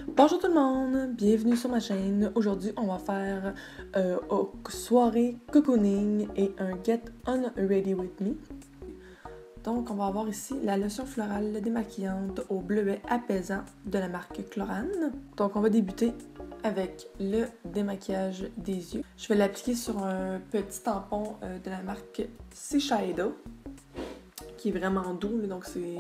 Bonjour tout le monde, bienvenue sur ma chaîne. Aujourd'hui, on va faire soirée cocooning et un Get On Ready With Me. Donc, on va avoir ici la lotion florale démaquillante au bleuet apaisant de la marque Chlorane. Donc, on va débuter avec le démaquillage des yeux. Je vais l'appliquer sur un petit tampon de la marque Shiseido, qui est vraiment doux, donc c'est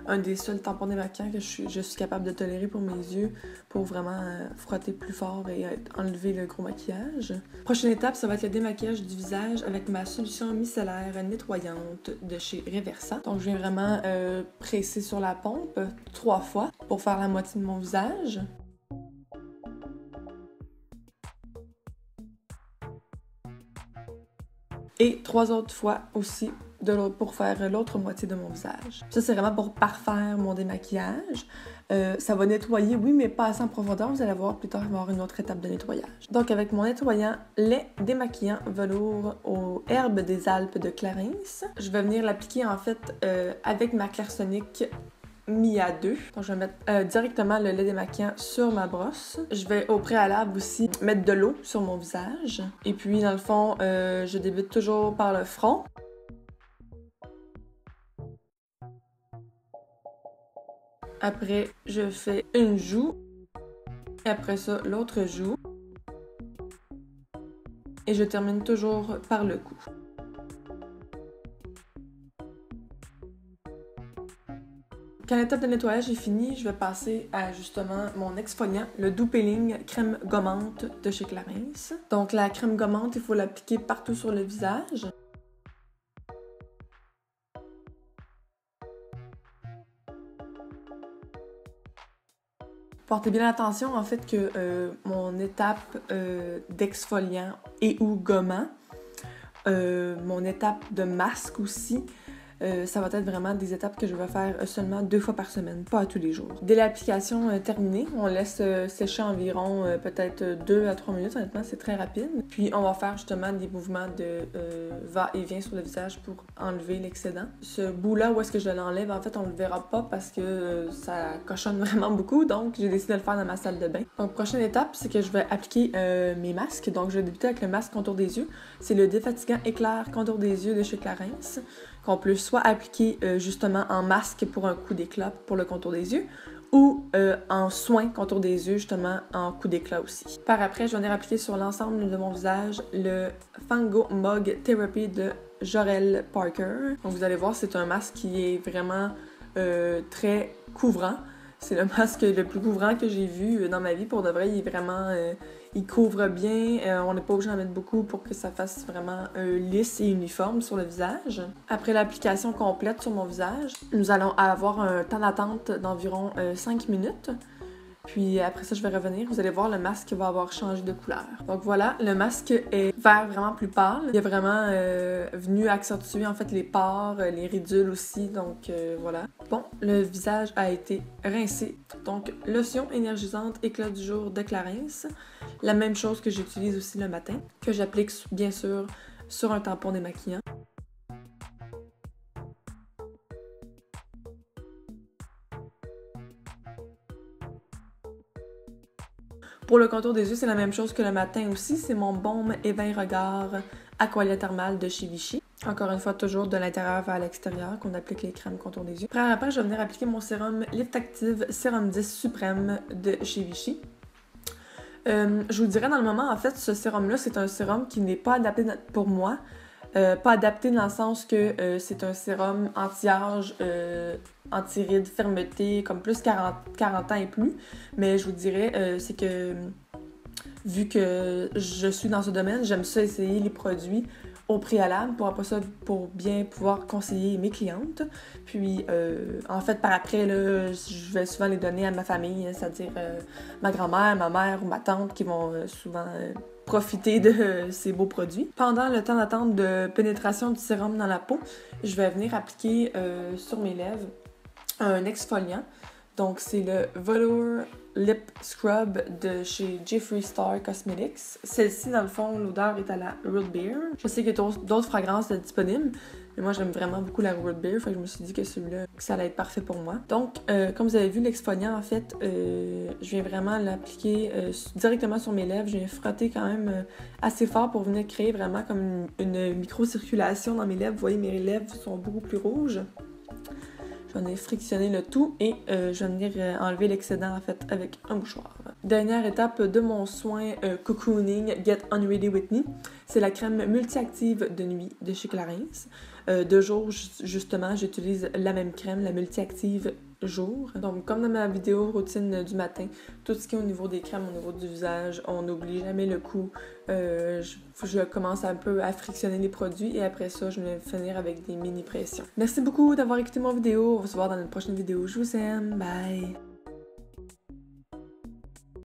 un des seuls tampons démaquillants que je suis capable de tolérer pour mes yeux, pour vraiment frotter plus fort et enlever le gros maquillage. Prochaine étape, ça va être le démaquillage du visage avec ma solution micellaire nettoyante de chez Reversa. Donc je viens vraiment presser sur la pompe 3 fois pour faire la moitié de mon visage. Et 3 autres fois aussi pour faire l'autre moitié de mon visage. Ça, c'est vraiment pour parfaire mon démaquillage. Ça va nettoyer, oui, mais pas assez en profondeur. Vous allez voir plus tard, il va y avoir une autre étape de nettoyage. Donc, avec mon nettoyant lait démaquillant velours aux herbes des Alpes de Clarins, je vais venir l'appliquer en fait avec ma Clairsonic Mia 2. Donc, je vais mettre directement le lait démaquillant sur ma brosse. Je vais au préalable aussi mettre de l'eau sur mon visage. Et puis, dans le fond, je débute toujours par le front. Après, je fais une joue. Et après ça, l'autre joue. Et je termine toujours par le cou. Quand l'étape de nettoyage est finie, je vais passer à justement mon exfoliant, le Doux Peeling crème gommante de chez Clarins. Donc la crème gommante, il faut l'appliquer partout sur le visage. Portez bien attention en fait que mon étape d'exfoliant et ou gommant, mon étape de masque aussi, ça va être vraiment des étapes que je vais faire seulement 2 fois par semaine, pas à tous les jours. Dès l'application terminée, on laisse sécher environ peut-être 2 à 3 minutes, honnêtement c'est très rapide. Puis on va faire justement des mouvements de va-et-vient sur le visage pour enlever l'excédent. Ce bout-là où est-ce que je l'enlève, en fait on le verra pas parce que ça cochonne vraiment beaucoup, donc j'ai décidé de le faire dans ma salle de bain. Donc prochaine étape, c'est que je vais appliquer mes masques. Donc je vais débuter avec le masque contour des yeux. C'est le défatigant éclair contour des yeux de chez Clarins, qu'on peut soit appliquer justement en masque pour un coup d'éclat pour le contour des yeux ou en soin contour des yeux justement en coup d'éclat aussi. Par après, je vais venir appliquer sur l'ensemble de mon visage le Fango Mug Therapy de Jorel Parker. Donc vous allez voir, c'est un masque qui est vraiment très couvrant. C'est le masque le plus couvrant que j'ai vu dans ma vie. Pour de vrai, il est vraiment... il couvre bien. On n'est pas obligé d'en mettre beaucoup pour que ça fasse vraiment lisse et uniforme sur le visage. Après l'application complète sur mon visage, nous allons avoir un temps d'attente d'environ 5 minutes. Puis après ça, je vais revenir. Vous allez voir, le masque va avoir changé de couleur. Donc voilà, le masque est vert vraiment plus pâle. Il est vraiment venu accentuer en fait les pores, les ridules aussi. Donc voilà. Bon, le visage a été rincé. Donc lotion énergisante éclat du jour de Clarins. La même chose que j'utilise aussi le matin, que j'applique bien sûr sur un tampon démaquillant. Pour le contour des yeux, c'est la même chose que le matin aussi. C'est mon baume éveil regard Aqualia Thermal de chez Vichy. Encore une fois, toujours de l'intérieur vers l'extérieur qu'on applique les crèmes contour des yeux. Après, je vais venir appliquer mon sérum Lift Active Sérum 10 Suprême de chez Vichy. Je vous dirais dans le moment, en fait, ce sérum-là, c'est un sérum qui n'est pas adapté pour moi. Pas adapté dans le sens que c'est un sérum anti-âge, anti-rides, fermeté, comme plus 40 ans et plus. Mais je vous dirais, c'est que vu que je suis dans ce domaine, j'aime ça essayer les produits au préalable pour bien pouvoir conseiller mes clientes. Puis, en fait, par après, là, je vais souvent les donner à ma famille, c'est-à-dire ma grand-mère, ma mère ou ma tante qui vont souvent profiter de ces beaux produits. Pendant le temps d'attente de pénétration du sérum dans la peau, je vais venir appliquer sur mes lèvres un exfoliant. Donc, c'est le Velour Lip Scrub de chez Jeffree Star Cosmetics. Celle-ci, dans le fond, l'odeur est à la root beer. Je sais qu'il y a d'autres fragrances disponibles. Mais moi, j'aime vraiment beaucoup la root beer, fait que je me suis dit que celui-là, que ça allait être parfait pour moi. Donc, comme vous avez vu, l'exfoliant, en fait, je viens vraiment l'appliquer directement sur mes lèvres. Je viens frotter quand même assez fort pour venir créer vraiment comme une micro-circulation dans mes lèvres. Vous voyez, mes lèvres sont beaucoup plus rouges. J'en ai frictionné le tout et je vais venir enlever l'excédent en fait avec un mouchoir. Dernière étape de mon soin cocooning Get Unready With Me, c'est la crème multi-active de nuit de chez Clarins. De jour, justement, j'utilise la même crème, la multi-active jour. Donc, comme dans ma vidéo routine du matin, tout ce qui est au niveau des crèmes, au niveau du visage, on n'oublie jamais le cou. Je commence un peu à frictionner les produits et après ça, je vais finir avec des mini pressions. Merci beaucoup d'avoir écouté mon vidéo. On va se voir dans une prochaine vidéo. Je vous aime. Bye!